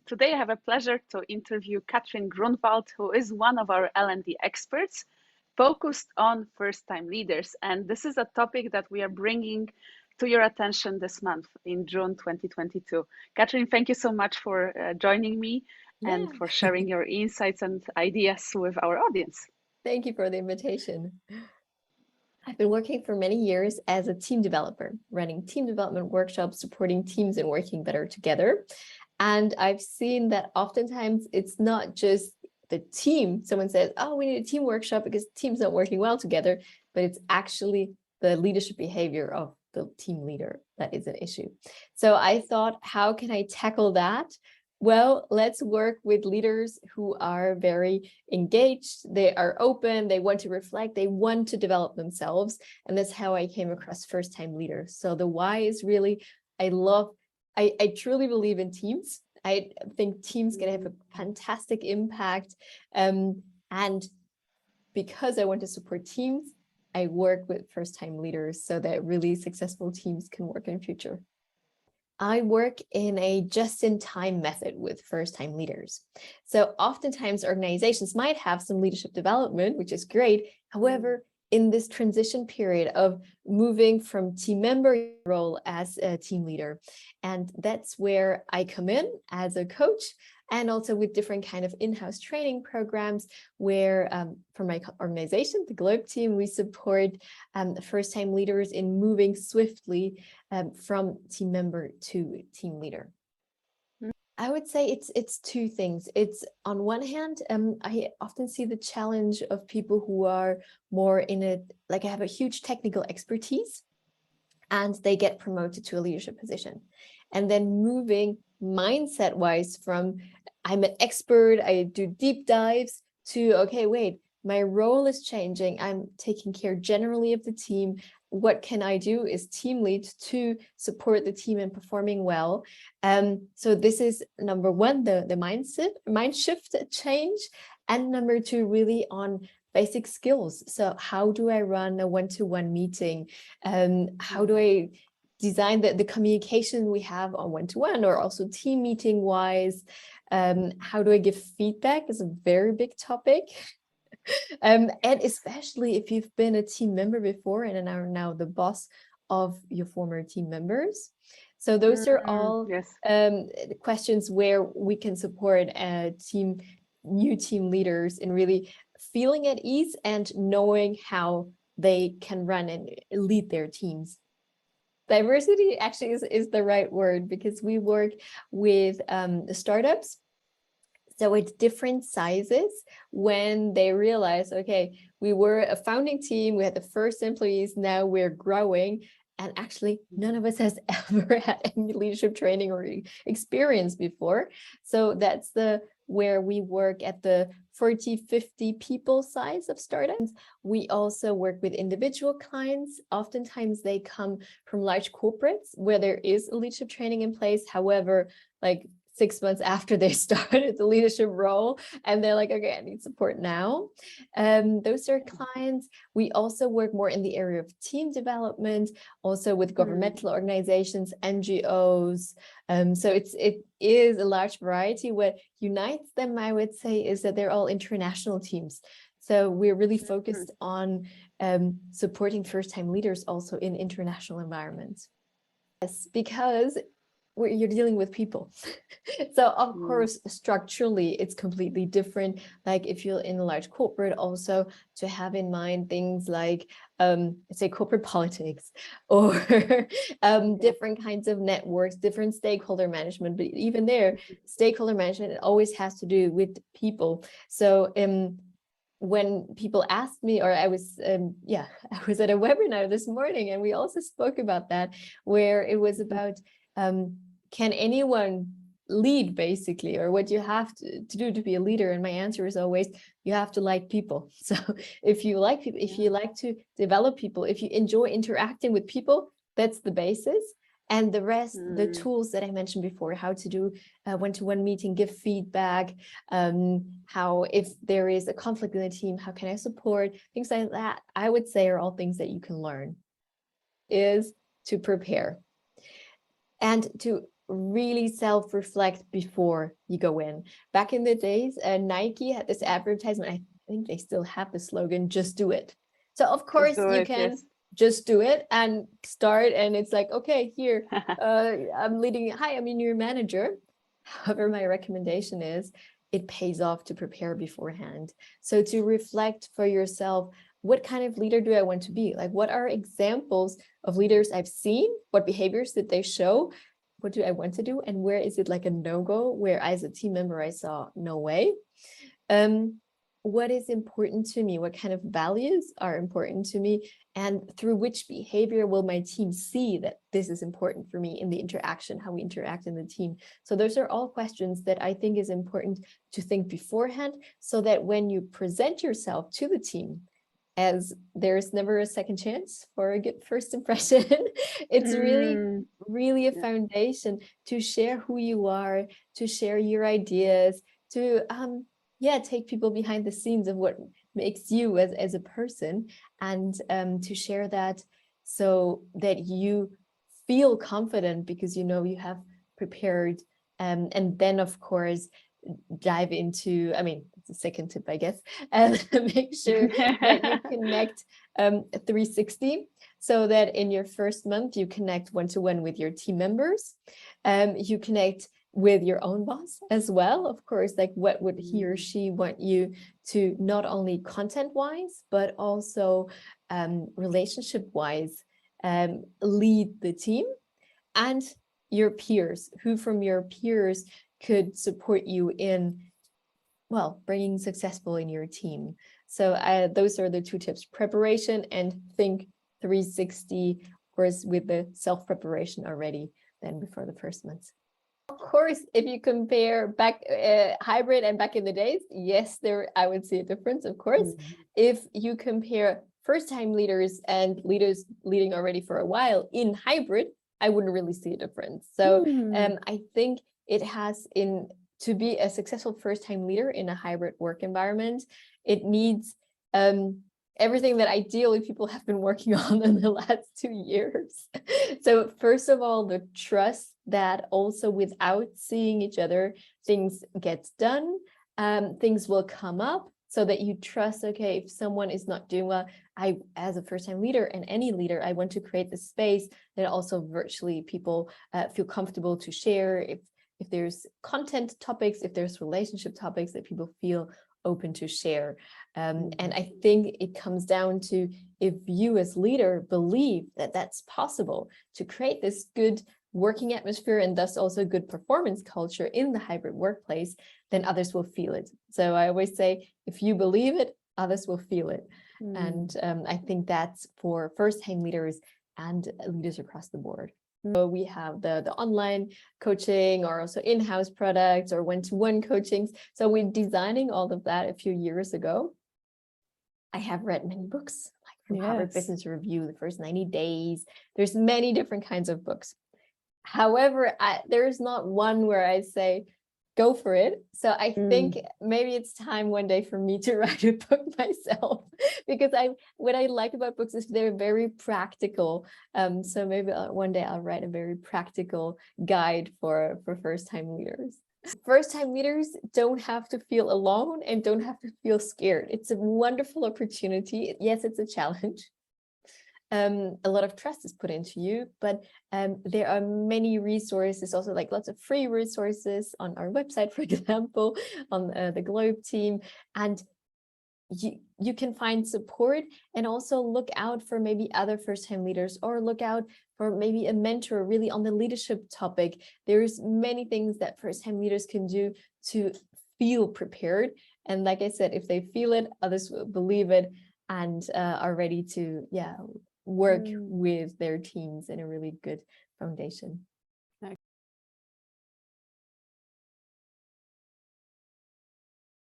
Today I have a pleasure to interview Katrin Grunwald, who is one of our L&D experts focused on first-time leaders. And this is a topic that we are bringing to your attention this month in June 2022. Katrin, thank you so much for joining me Yeah, and for sharing your insights and ideas with our audience. thank you for the invitation. I've been working for many years as a team developer, running team development workshops, supporting teams and working better together. And I've seen that oftentimes it's not just the team. Someone says, oh, we need a team workshop because teams not working well together, but it's actually the leadership behavior of the team leader that is an issue. So I thought, how can I tackle that? Well, let's work with leaders who are very engaged, they are open, they want to reflect, they want to develop themselves. And that's how I came across first-time leaders. So the why is really, I truly believe in teams. I think teams can have a fantastic impact. And because I want to support teams, I work with first-time leaders so that really successful teams can work in future. I work in a just-in-time method with first-time leaders. So oftentimes organizations might have some leadership development, which is great. However, in this transition period of moving from team member role as a team leader, and that's where I come in as a coach, and also with different kind of in-house training programs where for my organization, the Globe team, we support first-time leaders in moving swiftly from team member to team leader. I would say it's two things. It's on one hand, I often see the challenge of people who are more in it, like have a huge technical expertise and they get promoted to a leadership position. And then moving mindset wise from I'm an expert, I do deep dives to, okay, wait, my role is changing. I'm taking care generally of the team. What can I do as team lead to support the team in performing well? So this is number one, the mind shift change. And number two, really on basic skills. So how do I run a one-to-one meeting? How do I design the communication we have on one-to-one or also team meeting wise? How do I give feedback is a very big topic. And especially if you've been a team member before and are now the boss of your former team members. So those are all questions where we can support new team leaders in really feeling at ease and knowing how they can run and lead their teams. Diversity actually is the right word because we work with startups. So it's different sizes when they realize, okay, we were a founding team, we had the first employees, now we're growing. And actually, none of us has ever had any leadership training or experience before. So that's where we work at the 40, 50 people size of startups. We also work with individual clients. Oftentimes they come from large corporates where there is a leadership training in place. However, like 6 months after they started the leadership role and they're like, okay, I need support now. Those are clients. We also work more in the area of team development, also with governmental organizations, NGOs. So it is a large variety. What unites them, I would say, is that they're all international teams. So we're really focused on supporting first-time leaders also in international environments. Yes, because you're dealing with people. So of course, structurally, it's completely different. Like if you're in a large corporate, also to have in mind things like, say, corporate politics or different kinds of networks, different stakeholder management. But even there, stakeholder management, it always has to do with people. So when people asked me, or I was at a webinar this morning, and we also spoke about that, where it was about can anyone lead, basically, or what you have to do to be a leader? And my answer is always, you have to like people. So if you like people, if you like to develop people, if you enjoy interacting with people, that's the basis. And the rest, the tools that I mentioned before, how to do one-to-one meeting, give feedback, how if there is a conflict in the team, how can I support, things like that, I would say are all things that you can learn, is to prepare. And to really self-reflect before you go in. Back in the days, Nike had this advertisement. I think they still have the slogan, just do it. So of Just course do you it, can yes. just do it and start. And it's like, okay, here, I'm leading. Hi, I'm your manager. However, my recommendation is it pays off to prepare beforehand. So to reflect for yourself, what kind of leader do I want to be? Like, what are examples of leaders I've seen? What behaviors did they show? What do I want to do? And where is it like a no-go, where as a team member, I saw no way? What is important to me? What kind of values are important to me? And through which behavior will my team see that this is important for me in the interaction, how we interact in the team? So those are all questions that I think is important to think beforehand, so that when you present yourself to the team, as there's never a second chance for a good first impression, it's really a Yeah. foundation to share who you are, to share your ideas, to take people behind the scenes of what makes you as a person, and to share that so that you feel confident because you know you have prepared, and then of course dive into, I mean, it's a second tip, I guess, and make sure that you connect 360, so that in your first month you connect one-to-one with your team members, you connect with your own boss as well, of course, like what would he or she want you to, not only content-wise, but also relationship-wise, lead the team, and your peers, who from your peers could support you in, well, bringing successful in your team. So those are the two tips: preparation and think 360, of course, with the self-preparation already then before the first month. Of course, if you compare back hybrid and back in the days, yes, there I would see a difference, of course. If you compare first-time leaders and leaders leading already for a while in hybrid, I wouldn't really see a difference. So I think it has to be a successful first-time leader in a hybrid work environment, it needs everything that ideally people have been working on in the last 2 years. So first of all, the trust that also without seeing each other, things get done, things will come up, so that you trust, okay, if someone is not doing well, I, as a first-time leader and any leader, I want to create the space that also virtually people feel comfortable to share. If there's content topics, if there's relationship topics that people feel open to share. And I think it comes down to, if you as leader believe that that's possible to create this good working atmosphere and thus also good performance culture in the hybrid workplace, then others will feel it. So I always say, if you believe it, others will feel it. And I think that's for first-time leaders and leaders across the board. So we have the online coaching, or also in-house products or one-to-one coachings. So we're designing all of that a few years ago. I have read many books, like from Harvard Business Review, The First 90 Days. There's many different kinds of books. However, there's not one where I say, go for it. So I think maybe it's time one day for me to write a book myself, because what I like about books is they're very practical. So maybe one day I'll write a very practical guide for first-time leaders. First-time leaders don't have to feel alone and don't have to feel scared. It's a wonderful opportunity. Yes, it's a challenge. A lot of trust is put into you, but there are many resources, also like lots of free resources on our website, for example, on the Globe team, and you can find support, and also look out for maybe other first-time leaders, or look out for maybe a mentor really on the leadership topic. There's many things that first-time leaders can do to feel prepared, and like I said, if they feel it, others will believe it and are ready to work with their teams in a really good foundation.